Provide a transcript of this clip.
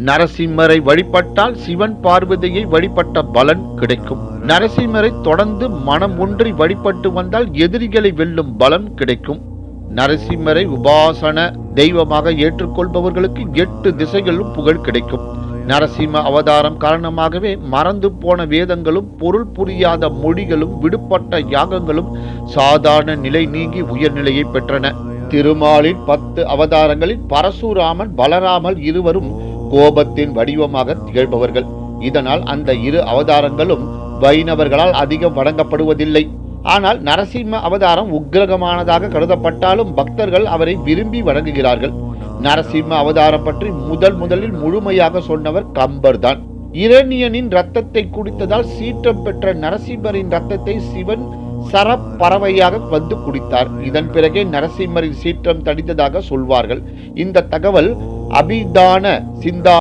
நரசிம்மரை வழிபட்டால் சிவன் பார்வதியை வழிபட்ட பலன் கிடைக்கும். நரசிம்மரை தொடர்ந்து மனம் ஒன்றி வழிபட்டு வந்தால் எதிரிகளை வெல்லும் பலன் கிடைக்கும். நரசிம்மரை உபாசன தெய்வமாக ஏற்றுக்கொள்பவர்களுக்கு 8 திசைகளிலும் புகழ் கிடைக்கும். நரசிம்ம அவதாரம் காரணமாகவே மறந்து போன வேதங்களும் பொருள் புரியாத மொழிகளும் விடுபட்ட யாகங்களும் சாதாரண நிலை நீங்கி உயர்நிலையை பெற்றன. திருமாலின் 10 அவதாரங்களில் பரசுராமன் பலராமர் இருவரும் கோபத்தின் வடிவமாக திகழ்பவர்கள். இதனால் அந்த 2 அவதாரங்களும் வைணவர்களால் அதிகம் வணங்கப்படுவதில்லை. ஆனால் நரசிம்ம அவதாரம் உக்கிரகமானதாக கருதப்பட்டாலும் பக்தர்கள் அவரை விரும்பி வணங்குகிறார்கள். நரசிம்ம அவதாரம் பற்றி முதலில் முழுமையாக சொன்னவர் கம்பர் தான். இரணியனின் ரத்தத்தை குடித்ததால் சீற்றம் பெற்ற நரசிம்மரின் ரத்தத்தை சிவன் சரப்பறவையாக வந்து குடித்தார். இதன் பிறகே நரசிம்மரின் சீற்றம் தடித்ததாக சொல்வார்கள். இந்த தகவல் அபிதான சிந்தா